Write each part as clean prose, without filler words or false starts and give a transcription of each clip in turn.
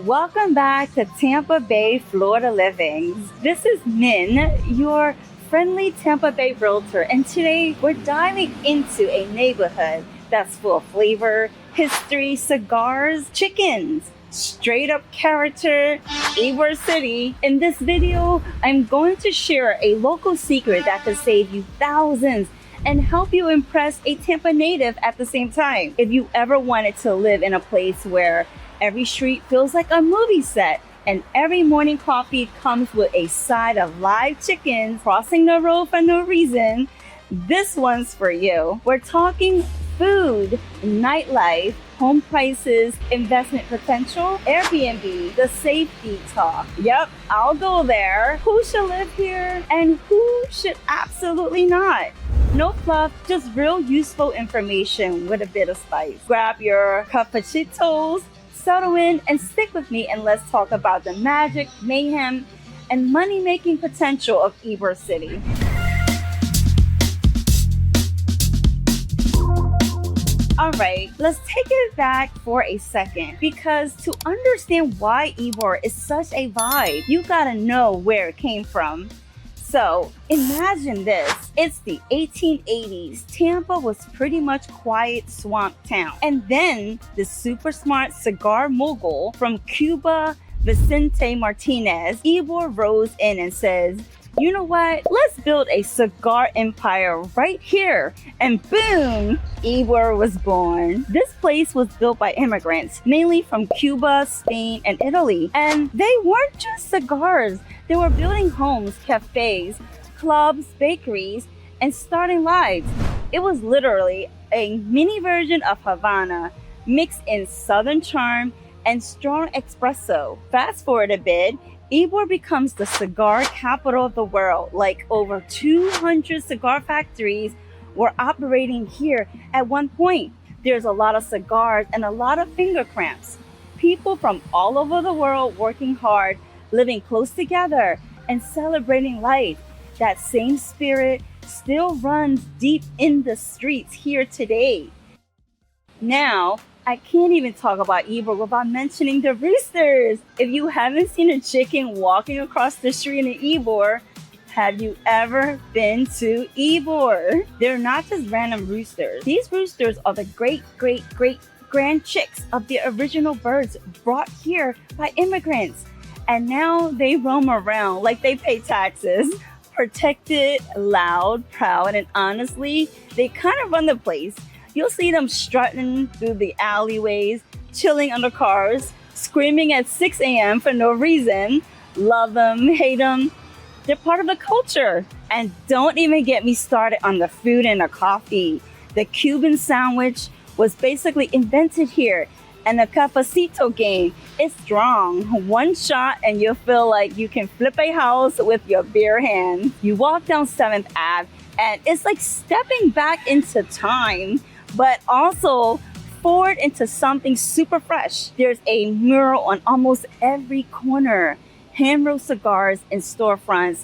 Welcome back to Tampa Bay, Florida Livings. This is Min, your friendly Tampa Bay realtor, and today we're diving into a neighborhood that's full of flavor, history, cigars, chickens, straight up character, Ybor City. In this video, I'm going to share a local secret that could save you thousands and help you impress a Tampa native at the same time. If you ever wanted to live in a place where every street feels like a movie set and every morning coffee comes with a side of live chicken crossing the road for no reason, this one's for you. We're talking food, nightlife, home prices, investment potential, Airbnb, the safety talk. Yep, I'll go there. Who should live here and who should absolutely not? No fluff, just real useful information with a bit of spice. Grab your cafecitos, settle in, and stick with me, and let's talk about the magic, mayhem, and money-making potential of Ybor City. All right, let's take it back for a second, because to understand why Ybor is such a vibe, you gotta know where it came from. So imagine this, it's the 1880s. Tampa was pretty much quiet swamp town. And then the super smart cigar mogul from Cuba, Vicente Martinez, Ybor rose in and says, you know what? Let's build a cigar empire right here. And boom, Ybor was born. This place was built by immigrants, mainly from Cuba, Spain, and Italy. And they weren't just cigars. They were building homes, cafes, clubs, bakeries, and starting lives. It was literally a mini version of Havana, mixed in Southern charm and strong espresso. Fast forward a bit, Ybor becomes the cigar capital of the world. Like over 200 cigar factories were operating here at one point. There's a lot of cigars and a lot of finger cramps. People from all over the world working hard, living close together, and celebrating life. That same spirit still runs deep in the streets here today. Now, I can't even talk about Ybor without mentioning the Roosters. If you haven't seen a chicken walking across the street in Ybor, have you ever been to Ybor? They're not just random roosters. These roosters are the great grand chicks of the original birds brought here by immigrants. And now they roam around like they pay taxes. Protected, loud, proud, and honestly, they kind of run the place. You'll see them strutting through the alleyways, chilling under cars, screaming at 6 a.m. for no reason. Love them, hate them. They're part of the culture. And don't even get me started on the food and the coffee. The Cuban sandwich was basically invented here. And the cafecito game is strong. One shot and you'll feel like you can flip a house with your bare hands. You walk down 7th Ave and it's like stepping back into time, but also forward into something super fresh. There's a mural on almost every corner, hand-rolled cigars in storefronts,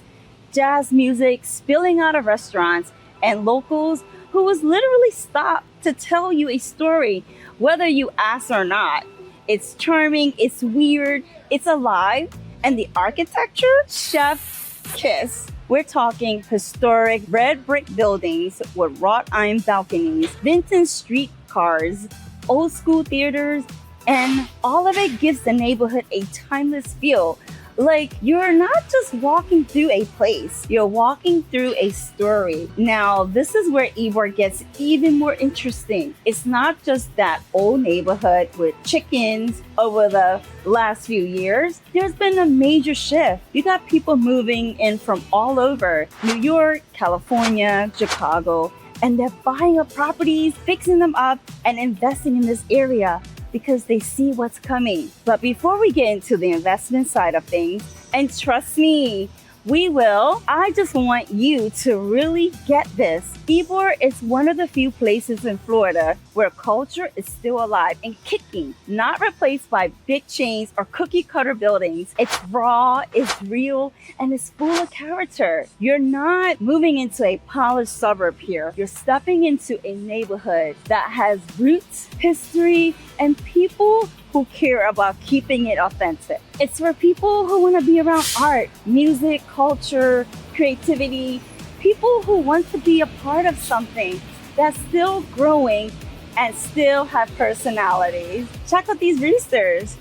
jazz music spilling out of restaurants, and locals who was literally stopped to tell you a story, whether you ask or not. It's charming, it's weird, it's alive, and the architecture, chef's kiss. We're talking historic red brick buildings with wrought iron balconies, vintage street cars, old school theaters, and all of it gives the neighborhood a timeless feel. Like you're not just walking through a place, you're walking through a story. Now, this is where Ybor gets even more interesting. It's not just that old neighborhood with chickens. Over the last few years, there's been a major shift. You got people moving in from all over, New York, California, Chicago, and they're buying up properties, fixing them up, and investing in this area because they see what's coming. But before we get into the investment side of things, and trust me, we will, I just want you to really get this. Ybor is one of the few places in Florida where culture is still alive and kicking, not replaced by big chains or cookie cutter buildings. It's raw, it's real, and it's full of character. You're not moving into a polished suburb here. You're stepping into a neighborhood that has roots, history, and people who care about keeping it authentic. It's for people who want to be around art, music, culture, creativity, people who want to be a part of something that's still growing and still have personalities. Check out these roosters.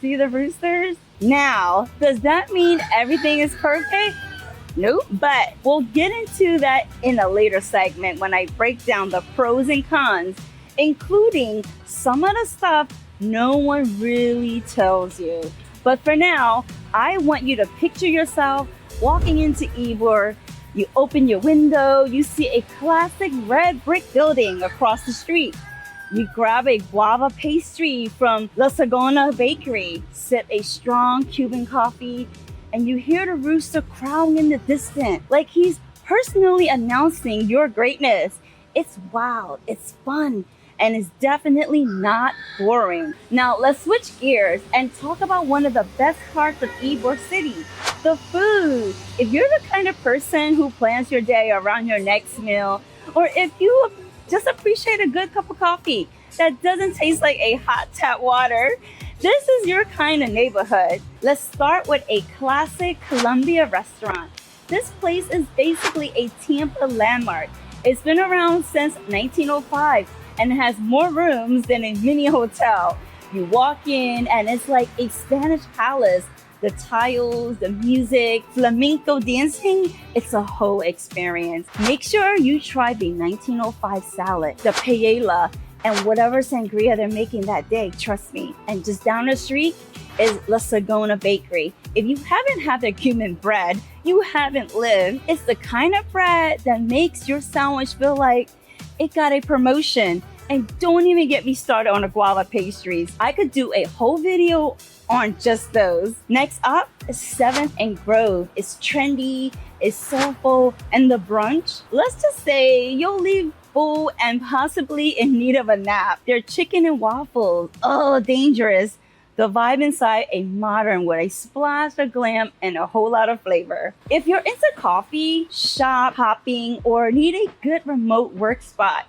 See the roosters? Now, does that mean everything is perfect? Nope. But we'll get into that in a later segment when I break down the pros and cons, including some of the stuff no one really tells you. But for now, I want you to picture yourself walking into Ybor. You open your window, you see a classic red brick building across the street. You grab a guava pastry from La Sagona Bakery, sip a strong Cuban coffee, and you hear the rooster crowing in the distance, like he's personally announcing your greatness. It's wild, it's fun, and it's definitely not boring. Now let's switch gears and talk about one of the best parts of Ybor City, the food. If you're the kind of person who plans your day around your next meal, or if you just appreciate a good cup of coffee that doesn't taste like a hot tap water, this is your kind of neighborhood. Let's start with a classic Colombia restaurant. This place is basically a Tampa landmark. It's been around since 1905 and has more rooms than a mini hotel. You walk in and it's like a Spanish palace. The tiles, the music, flamenco dancing, it's a whole experience. Make sure you try the 1905 salad, the paella, and whatever sangria they're making that day, trust me. And just down the street is La Sagona Bakery. If you haven't had their Cuban bread, you haven't lived. It's the kind of bread that makes your sandwich feel like it got a promotion. And don't even get me started on the guava pastries. I could do a whole video on just those. Next up is 7th and Grove. It's trendy, it's soulful, and the brunch, let's just say you'll leave full and possibly in need of a nap. Their chicken and waffles, oh, dangerous. The vibe inside, a modern with a splash of glam and a whole lot of flavor. If you're into coffee, shop, hopping, or need a good remote work spot,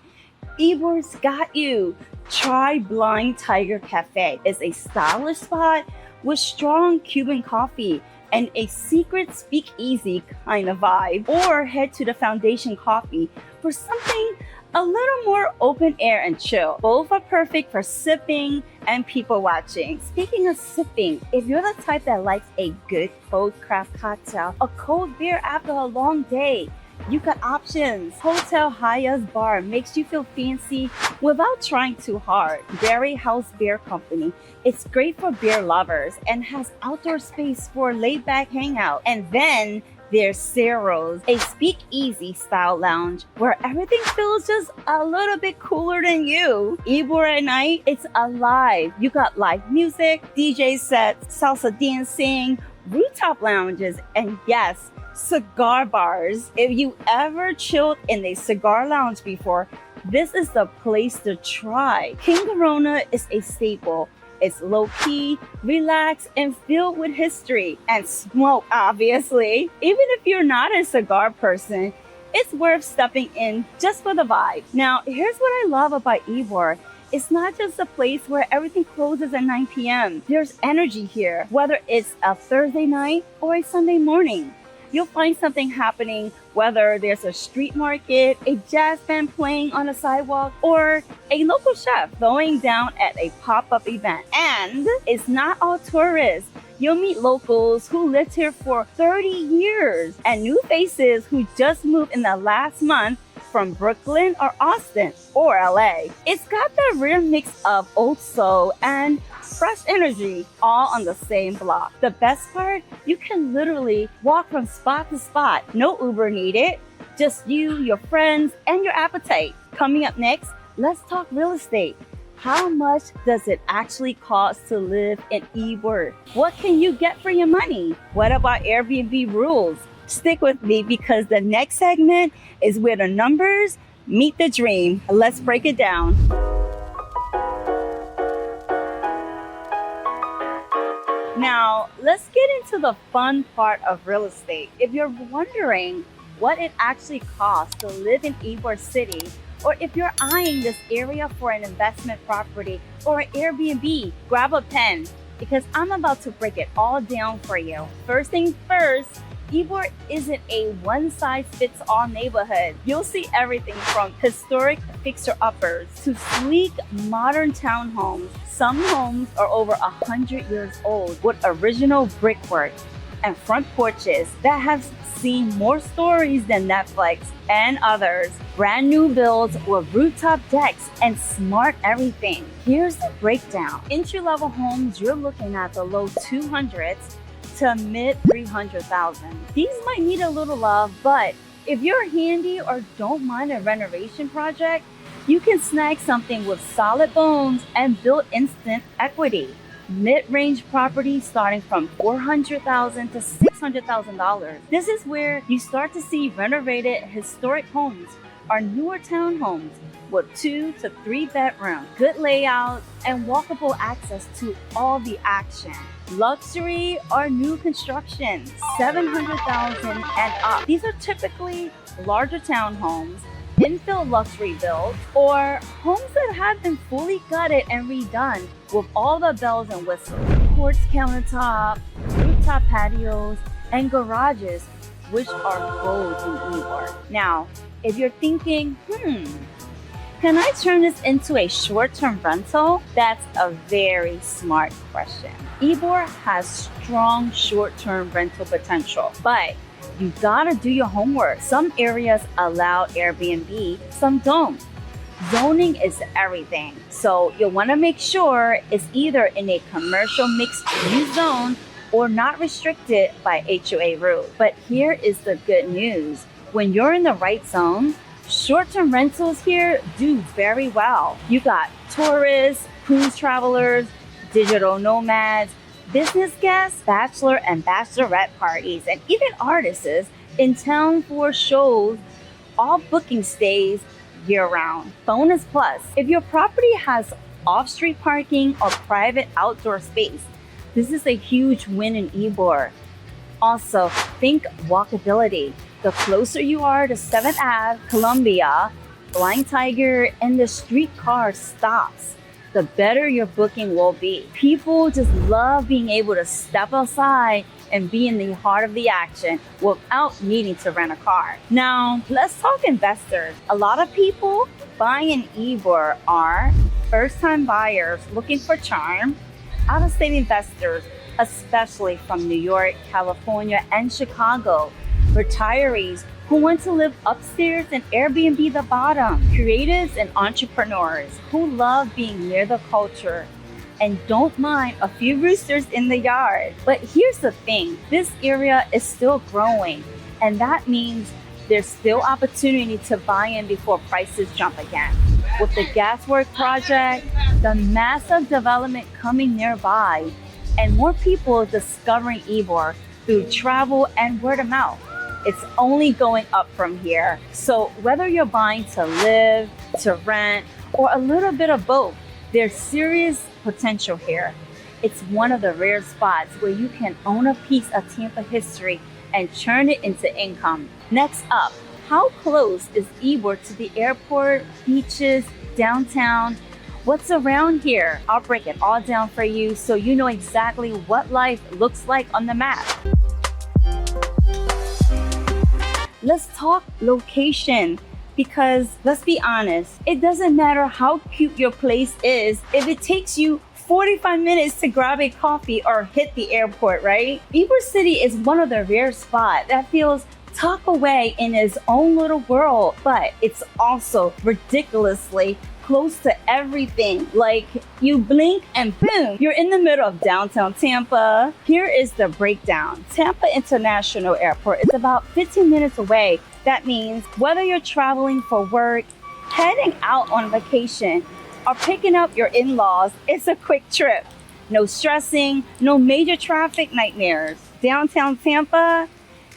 Ybor's got you. Try Blind Tiger Cafe. It's a stylish spot with strong Cuban coffee and a secret speakeasy kind of vibe. Or head to the Foundation Coffee for something a little more open air and chill. Both are perfect for sipping and people watching. Speaking of sipping, if you're the type that likes a good cold craft cocktail, a cold beer after a long day, you got options. Hotel Haya's Bar makes you feel fancy without trying too hard. Berry House Beer Company. It's great for beer lovers and has outdoor space for laid-back hangout. And then there's Cero's, a speakeasy style lounge where everything feels just a little bit cooler than you. Ybor at night, it's alive. You got live music, DJ sets, salsa dancing, rooftop lounges, and yes, cigar bars. If you ever chilled in a cigar lounge before, this is the place to try. King Corona is a staple. It's low-key, relaxed, and filled with history. And smoke, obviously. Even if you're not a cigar person, it's worth stepping in just for the vibe. Now, here's what I love about Ybor. It's not just a place where everything closes at 9 p.m. There's energy here, whether it's a Thursday night or a Sunday morning. You'll find something happening, whether there's a street market, a jazz band playing on a sidewalk, or a local chef throwing down at a pop-up event. And it's not all tourists. You'll meet locals who lived here for 30 years and new faces who just moved in the last month from Brooklyn or Austin or LA. It's got that rare mix of old soul and fresh energy all on the same block. The best part, you can literally walk from spot to spot. No Uber needed, just you, your friends, and your appetite. Coming up next, let's talk real estate. How much does it actually cost to live in Ybor? What can you get for your money? What about Airbnb rules? Stick with me because the next segment is where the numbers meet the dream. Let's break it down. Now, let's get into the fun part of real estate. If you're wondering what it actually costs to live in Ybor City, Or if you're eyeing this area for an investment property or an Airbnb, grab a pen because I'm about to break it all down for you. First things first, Ybor isn't a one-size-fits-all neighborhood. You'll see everything from historic fixer-uppers to sleek modern townhomes. Some homes are over 100 years old with original brickwork and front porches that have seen more stories than Netflix, and others brand new builds with rooftop decks and smart everything. Here's the breakdown. Entry-level homes, you're looking at the low 200s to mid 300,000. These might need a little love, but if you're handy or don't mind a renovation project, you can snag something with solid bones and build instant equity. Mid-range properties starting from $400,000 to $600,000. This is where you start to see renovated historic homes or newer townhomes with 2 to 3 bedrooms, good layouts, and walkable access to all the action. Luxury or new construction, $700,000 and up. These are typically larger townhomes, infill luxury builds, or homes that have been fully gutted and redone with all the bells and whistles. Quartz countertop, rooftop patios, and garages, which are gold in Ybor. Now, if you're thinking, can I turn this into a short-term rental? That's a very smart question. Ybor has strong short-term rental potential, but you gotta do your homework. Some areas allow Airbnb, some don't. Zoning is everything, so you'll wanna make sure it's either in a commercial mixed-use zone or not restricted by HOA rules. But here is the good news. When you're in the right zone, short-term rentals here do very well. You got tourists, cruise travelers, digital nomads, business guests, bachelor and bachelorette parties, and even artists in town for shows, all booking stays year-round. Bonus plus, if your property has off-street parking or private outdoor space, this is a huge win in Ybor. Also, think walkability. The closer you are to 7th Ave, Columbia, Blind Tiger, and the streetcar stops, the better your booking will be. People just love being able to step outside and be in the heart of the action without needing to rent a car. Now, let's talk investors. A lot of people buying in Ybor are first-time buyers looking for charm, out-of-state investors, especially from New York, California, and Chicago, retirees who want to live upstairs and Airbnb the bottom, creatives and entrepreneurs who love being near the culture and don't mind a few roosters in the yard. But here's the thing, this area is still growing, and that means there's still opportunity to buy in before prices jump again. With the Gaswork project, the massive development coming nearby, and more people discovering Ybor through travel and word of mouth, it's only going up from here. So whether you're buying to live, to rent, or a little bit of both, there's serious potential here. It's one of the rare spots where you can own a piece of Tampa history and turn it into income. Next up, how close is Ybor to the airport, beaches, downtown? What's around here? I'll break it all down for you so you know exactly what life looks like on the map. Let's talk location, because let's be honest, it doesn't matter how cute your place is if it takes you 45 minutes to grab a coffee or hit the airport, right? Ybor City is one of the rare spots that feels tucked away in its own little world, but it's also ridiculously close to everything. Like, you blink and boom, you're in the middle of downtown Tampa. Here is the breakdown. Tampa International Airport is about 15 minutes away. That means whether you're traveling for work, heading out on vacation, or picking up your in-laws, it's a quick trip. No stressing, no major traffic nightmares. Downtown Tampa,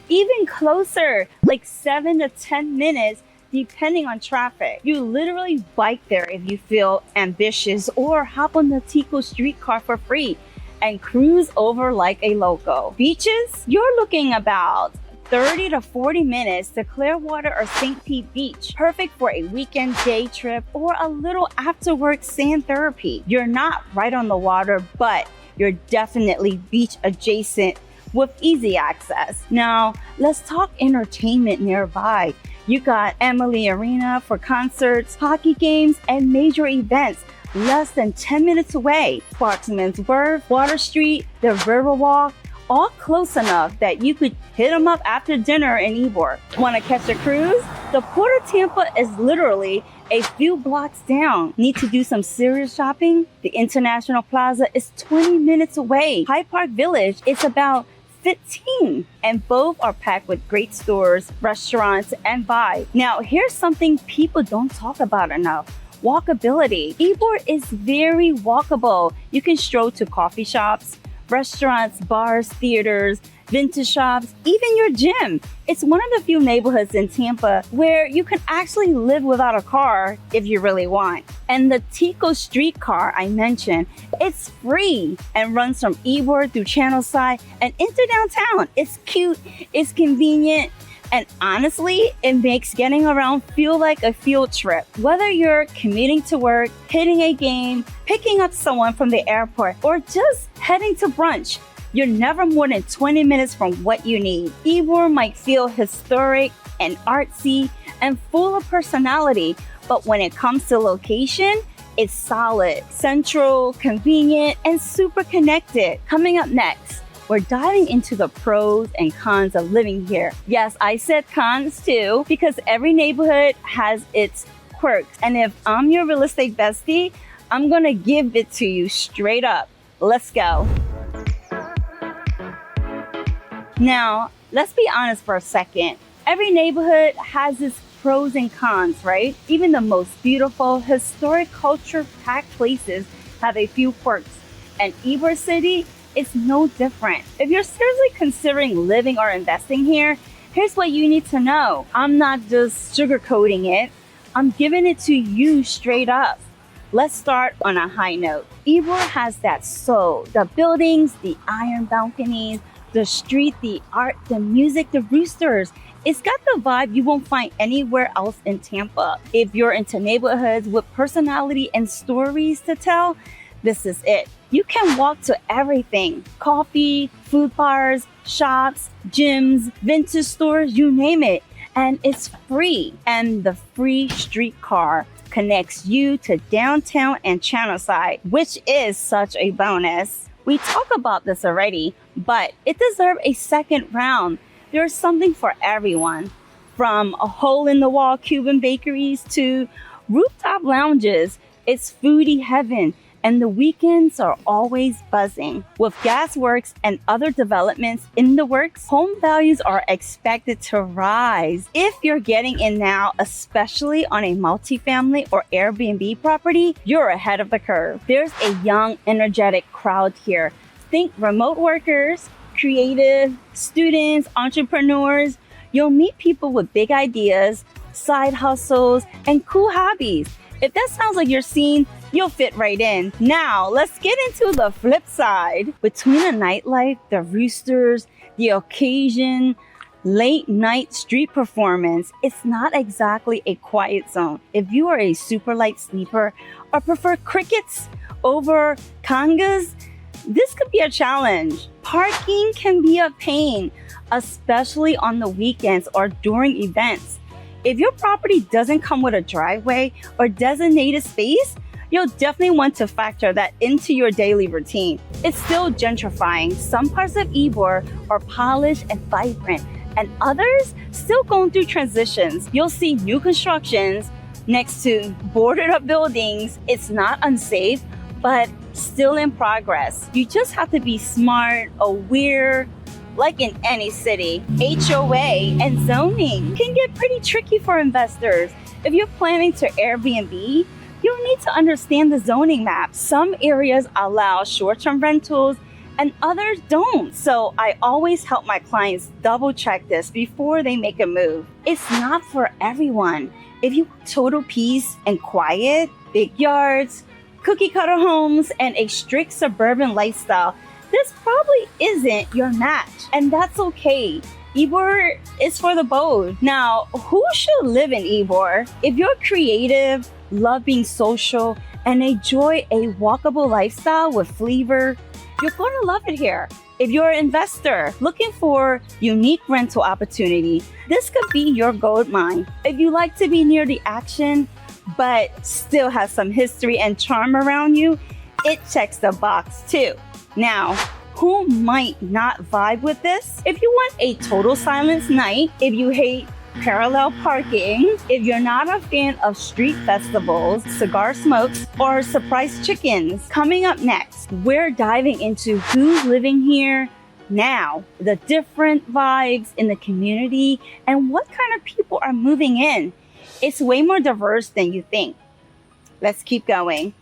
even closer, like 7 to 10 minutes, depending on traffic. You literally bike there if you feel ambitious, or hop on the Tico streetcar for free and cruise over like a loco. Beaches, you're looking about 30 to 40 minutes to Clearwater or St. Pete Beach, perfect for a weekend day trip or a little after-work sand therapy. You're not right on the water, but you're definitely beach adjacent with easy access. Now, let's talk entertainment nearby. You got Emily Arena for concerts, hockey games, and major events less than 10 minutes away. Sparksman's Wharf, Water Street, the Riverwalk, all close enough that you could hit them up after dinner in Ybor. Want to catch a cruise? The Port of Tampa is literally a few blocks down. Need to do some serious shopping? The International Plaza is 20 minutes away. Hyde Park Village is about 15, and both are packed with great stores, restaurants, and vibe. Now, here's something people don't talk about enough. Walkability. Ybor is very walkable. You can stroll to coffee shops, restaurants, bars, theaters, vintage shops, even your gym. It's one of the few neighborhoods in Tampa where you can actually live without a car if you really want. And the Tico streetcar I mentioned, it's free and runs from Ybor through Channelside and into downtown. It's cute, it's convenient, and honestly, it makes getting around feel like a field trip. Whether you're commuting to work, hitting a game, picking up someone from the airport, or just heading to brunch, you're never more than 20 minutes from what you need. Ybor might feel historic and artsy and full of personality, but when it comes to location, it's solid, central, convenient, and super connected. Coming up next, we're diving into the pros and cons of living here. Yes, I said cons too, because every neighborhood has its quirks. And if I'm your real estate bestie, I'm gonna give it to you straight up. Let's go. Now, let's be honest for a second. Every neighborhood has its pros and cons, right? Even the most beautiful, historic, culture-packed places have a few quirks. And Ybor City is no different. If you're seriously considering living or investing here, here's what you need to know. I'm not just sugarcoating it. I'm giving it to you straight up. Let's start on a high note. Ybor has that soul. The buildings, the iron balconies, the street, the art, the music, the Roosters. It's got the vibe you won't find anywhere else in Tampa. If you're into neighborhoods with personality and stories to tell, this is it. You can walk to everything. Coffee, food bars, shops, gyms, vintage stores, you name it. And it's free. And the free streetcar connects you to downtown and Channelside, which is such a bonus. We talked about this already, but it deserves a second round. There's something for everyone, from a hole-in-the-wall Cuban bakeries to rooftop lounges. It's foodie heaven, and the weekends are always buzzing. With gasworks and other developments in the works, home values are expected to rise. If you're getting in now, especially on a multifamily or Airbnb property, you're ahead of the curve. There's a young, energetic crowd here. Think remote workers, creative, students, entrepreneurs. You'll meet people with big ideas, side hustles, and cool hobbies. If that sounds like your scene, you'll fit right in. Now, let's get into the flip side. Between the nightlife, the Roosters, the occasion, late night street performance, it's not exactly a quiet zone. If you are a super light sleeper or prefer crickets over congas, this could be a challenge. Parking can be a pain, especially on the weekends or during events. If your property doesn't come with a driveway or designated space, you'll definitely want to factor that into your daily routine. It's still gentrifying. Some parts of Ybor are polished and vibrant, and others still going through transitions. You'll see new constructions next to boarded up buildings. It's not unsafe, but still in progress. You just have to be smart, aware. Like in any city, HOA and zoning can get pretty tricky for investors. If you're planning to Airbnb, you'll need to understand the zoning map. Some areas allow short-term rentals and others don't. So I always help my clients double check this before they make a move. It's not for everyone. If you want total peace and quiet, big yards, cookie cutter homes, and a strict suburban lifestyle, this probably isn't your match, and that's okay. Ybor is for the bold. Now, who should live in Ybor? If you're creative, love being social, and enjoy a walkable lifestyle with flavor, you're going to love it here. If you're an investor looking for unique rental opportunity, this could be your gold mine. If you like to be near the action, but still has some history and charm around you, it checks the box too. Now, who might not vibe with this? If you want a total silence night, if you hate parallel parking, if you're not a fan of street festivals, cigar smokes, or surprise chickens. Coming up next, we're diving into who's living here now, the different vibes in the community, and what kind of people are moving in. It's way more diverse than you think. Let's keep going.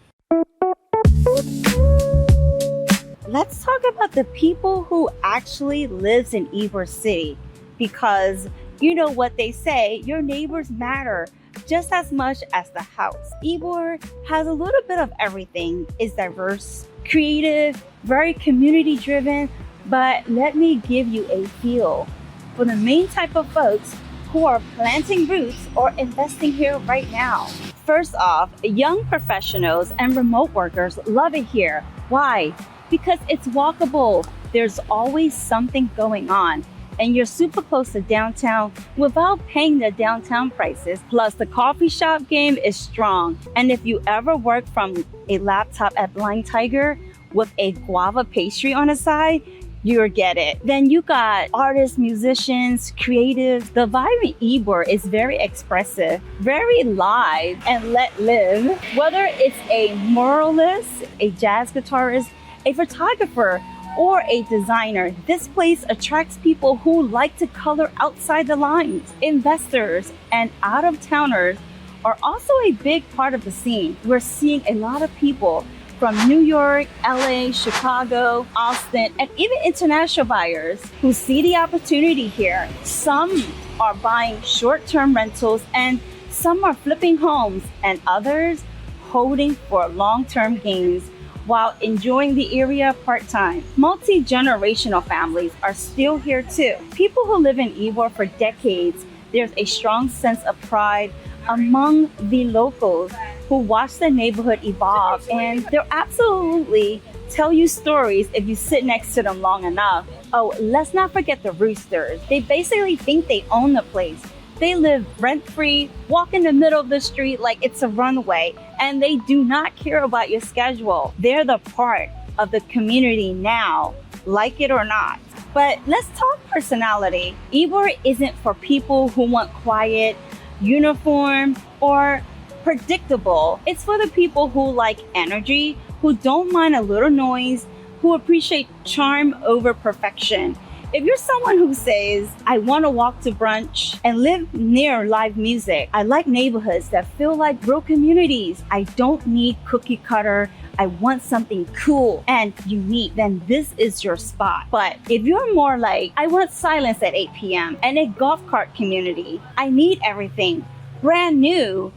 Let's talk about the people who actually lives in Ybor City, because you know what they say, your neighbors matter just as much as the house. Ybor has a little bit of everything. It's diverse, creative, very community driven, but let me give you a feel for the main type of folks who are planting roots or investing here right now. First off, young professionals and remote workers love it here. Why? Because it's walkable. There's always something going on, and you're super close to downtown without paying the downtown prices. Plus, the coffee shop game is strong. And if you ever work from a laptop at Blind Tiger with a guava pastry on the side, you'll get it. Then you got artists, musicians, creatives. The vibe in Ybor is very expressive, very live and let live. Whether it's a muralist, a jazz guitarist, a photographer, or a designer, this place attracts people who like to color outside the lines. Investors and out-of-towners are also a big part of the scene. We're seeing a lot of people from New York, LA, Chicago, Austin, and even international buyers who see the opportunity here. Some are buying short-term rentals, and some are flipping homes, and others holding for long-term gains while enjoying the area part-time. Multi-generational families are still here too. People who live in Ybor for decades, there's a strong sense of pride among the locals who watch the neighborhood evolve, and they'll absolutely tell you stories if you sit next to them long enough. Oh, let's not forget the Roosters. They basically think they own the place. They live rent-free, walk in the middle of the street like it's a runway, and they do not care about your schedule. They're the part of the community now, like it or not. But let's talk personality. Ybor isn't for people who want quiet, uniform, or predictable. It's for the people who like energy, who don't mind a little noise, who appreciate charm over perfection. If you're someone who says, I want to walk to brunch and live near live music, I like neighborhoods that feel like real communities, I don't need cookie cutter, I want something cool and unique, then this is your spot. But if you're more like, I want silence at 8 p.m. and a golf cart community, I need everything brand new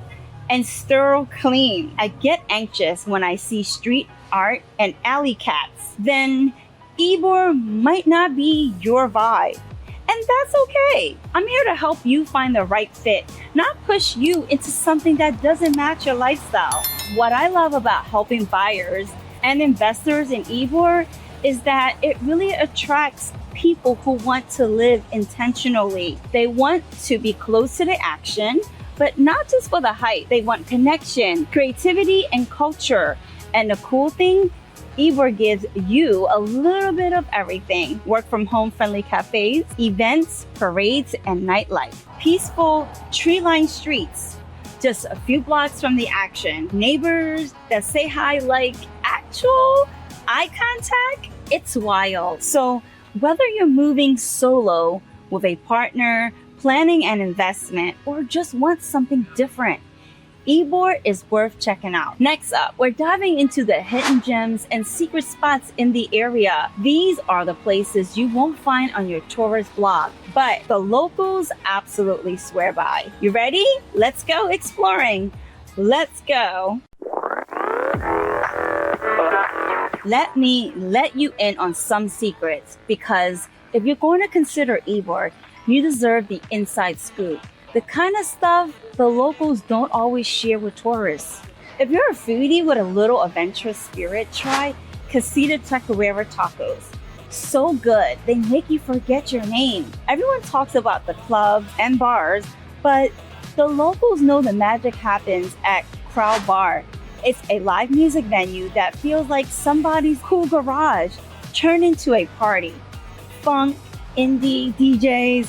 and sterile clean, I get anxious when I see street art and alley cats, then Ybor might not be your vibe. And that's okay. I'm here to help you find the right fit, not push you into something that doesn't match your lifestyle. What I love about helping buyers and investors in Ybor is that it really attracts people who want to live intentionally. They want to be close to the action, but not just for the hype. They want connection, creativity, and culture. And the cool thing, Ybor gives you a little bit of everything. Work from home friendly cafes, events, parades, and nightlife. Peaceful, tree-lined streets, just a few blocks from the action. Neighbors that say hi like actual eye contact. It's wild. So whether you're moving solo with a partner, planning an investment, or just want something different, Ybor is worth checking out. Next up, we're diving into the hidden gems and secret spots in the area. These are the places you won't find on your tourist blog, but the locals absolutely swear by. You ready? Let's go exploring. Let's go. let me let you in on some secrets, because if you're going to consider Ybor, you deserve the inside scoop. The kind of stuff the locals don't always share with tourists. If you're a foodie with a little adventurous spirit, try Casita Taquera tacos. So good, they make you forget your name. Everyone talks about the clubs and bars, but the locals know the magic happens at Crowd Bar. It's a live music venue that feels like somebody's cool garage turned into a party. Funk, indie, DJs,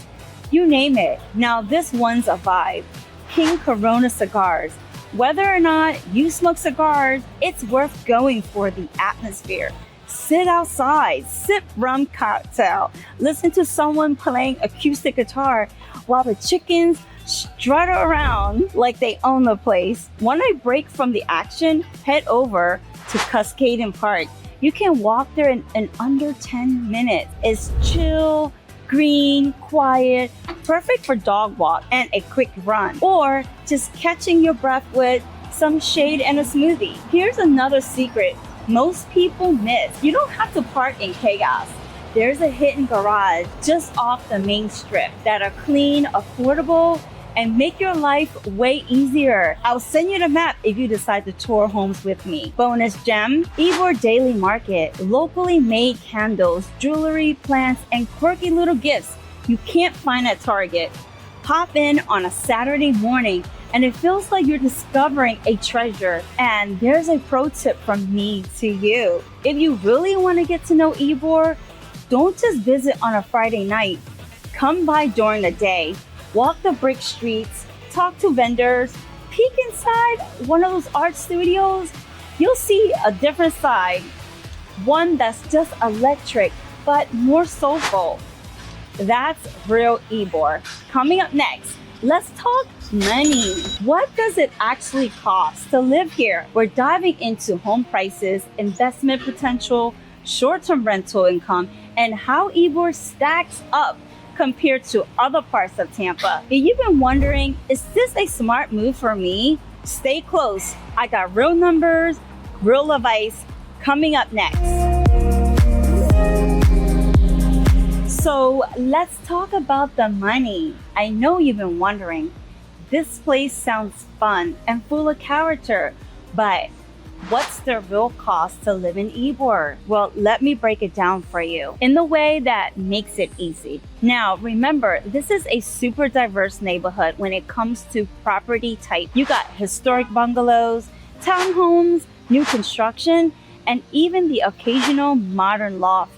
you name it. Now this one's a vibe. King Corona cigars. Whether or not you smoke cigars, it's worth going for the atmosphere. Sit outside, sip rum cocktail, listen to someone playing acoustic guitar while the chickens strut around like they own the place. When I break from the action, head over to Cascading Park. You can walk there in under 10 minutes. It's chill, green, quiet, perfect for dog walk and a quick run, or just catching your breath with some shade and a smoothie. Here's another secret most people miss. You don't have to park in chaos. There's a hidden garage just off the main strip that are clean, affordable, and make your life way easier. I'll send you the map if you decide to tour homes with me. Bonus gem, Ybor Daily Market. Locally made candles, jewelry, plants, and quirky little gifts you can't find at Target. Pop in on a Saturday morning and it feels like you're discovering a treasure. And there's a pro tip from me to you. If you really want to get to know Ybor, don't just visit on a Friday night. Come by during the day. Walk the brick streets, talk to vendors, peek inside one of those art studios. You'll see a different side. One that's just electric, but more soulful. That's real Ybor. Coming up next, let's talk money. What does it actually cost to live here? We're diving into home prices, investment potential, short-term rental income, and how Ybor stacks up compared to other parts of Tampa. If you've been wondering, is this a smart move for me? Stay close. I got real numbers, real advice coming up next. So let's talk about the money. I know you've been wondering, this place sounds fun and full of character, but what's the real cost to live in Ybor? Well, let me break it down for you in the way that makes it easy. Now, remember, this is a super diverse neighborhood when it comes to property type. You got historic bungalows, townhomes, new construction, and even the occasional modern loft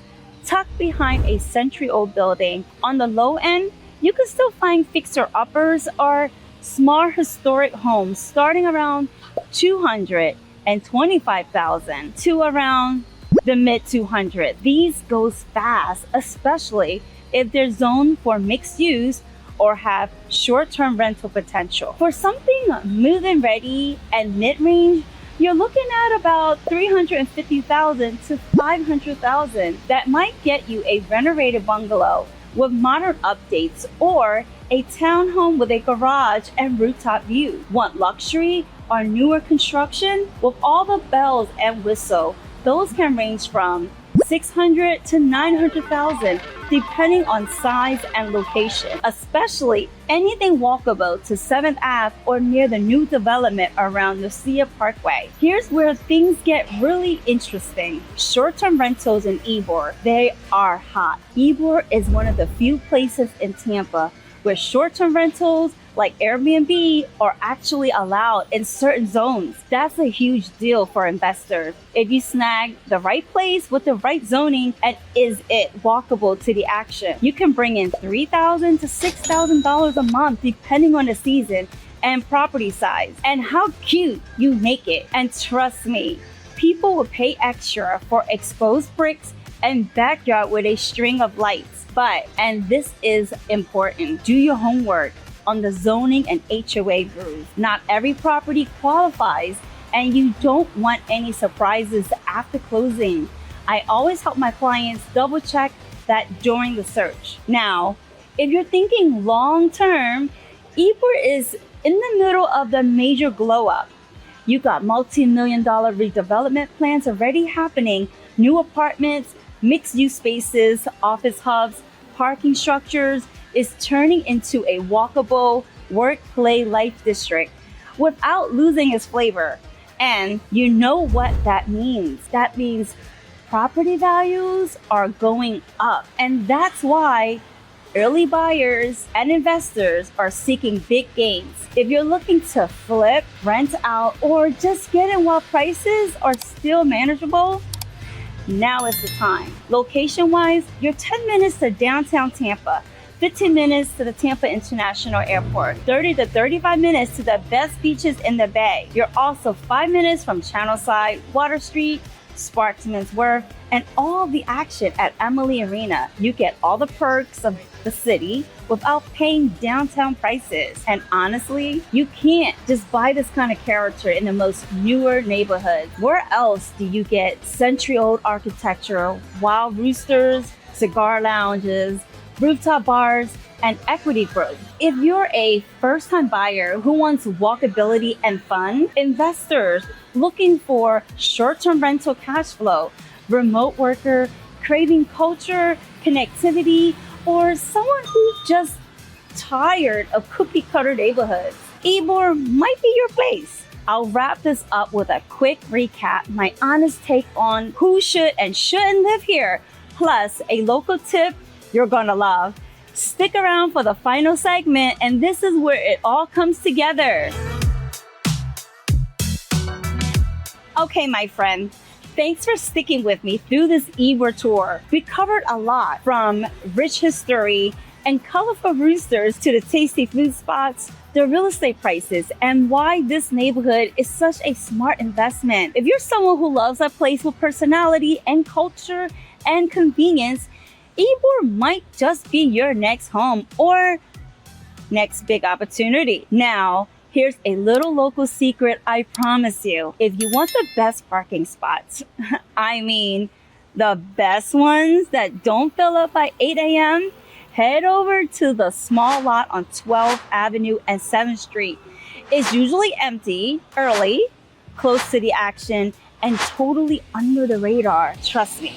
tucked behind a century-old building. On the low end, you can still find fixer-uppers or small historic homes starting around 200 and 25,000 to around the mid 200. These goes fast, especially if they're zoned for mixed use or have short-term rental potential. For something move-in ready and mid-range, you're looking at about 350,000 to 500,000. That might get you a renovated bungalow with modern updates or a townhome with a garage and rooftop view. Want luxury or newer construction with all the bells and whistle? Those can range from 600 to 900,000 depending on size and location, especially anything walkable to 7th Ave or near the new development around Lucia Parkway. Here's where things get really interesting. Short-term rentals in Ybor, they are hot. Ybor is one of the few places in Tampa where short-term rentals like Airbnb are actually allowed in certain zones. That's a huge deal for investors. If you snag the right place with the right zoning and is it walkable to the action, you can bring in $3,000 to $6,000 a month depending on the season and property size and how cute you make it. And trust me, people will pay extra for exposed bricks and backyard with a string of lights. But, and this is important, do your homework on the zoning and HOA rules. Not every property qualifies, and you don't want any surprises after closing. I always help my clients double check that during the search. Now, if you're thinking long term, Ybor is in the middle of the major glow up. You got multi-million-dollar redevelopment plans already happening New apartments, mixed-use spaces, office hubs, parking structures is turning into a walkable work-play-life district without losing its flavor. And you know what that means. That means property values are going up. And that's why early buyers and investors are seeking big gains. If you're looking to flip, rent out, or just get in while prices are still manageable, now is the time. Location-wise, you're 10 minutes to downtown Tampa, 15 minutes to the Tampa International Airport, 30 to 35 minutes to the best beaches in the Bay. You're also 5 minutes from Channelside, Water Street, Sparkman's Wharf, and all the action at Emily Arena. You get all the perks of the city without paying downtown prices. And honestly, you can't just buy this kind of character in the most newer neighborhoods. Where else do you get century-old architecture, wild roosters, cigar lounges, rooftop bars, and equity growth? If you're a first-time buyer who wants walkability and fun, investors looking for short-term rental cash flow, remote worker craving culture, connectivity, or someone who's just tired of cookie-cutter neighborhoods, Ybor might be your place. I'll wrap this up with a quick recap, my honest take on who should and shouldn't live here, plus a local tip you're gonna love. Stick around for the final segment, and this is where it all comes together. Okay, my friend, thanks for sticking with me through this Ybor tour. We covered a lot, from rich history and colorful roosters to the tasty food spots, the real estate prices, and why this neighborhood is such a smart investment. If you're someone who loves a place with personality and culture and convenience, Ybor might just be your next home or next big opportunity. Now, here's a little local secret I promise you. If you want the best parking spots, I mean the best ones that don't fill up by 8 a.m., head over to the small lot on 12th Avenue and 7th Street. It's usually empty, early, close to the action, and totally under the radar. Trust me.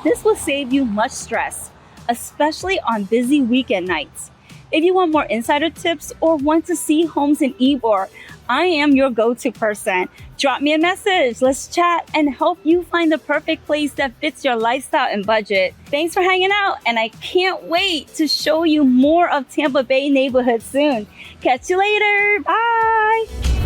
This will save you much stress, especially on busy weekend nights. If you want more insider tips or want to see homes in Ybor, I am your go-to person. Drop me a message, let's chat, and help you find the perfect place that fits your lifestyle and budget. Thanks for hanging out, and I can't wait to show you more of Tampa Bay neighborhoods soon. Catch you later, bye!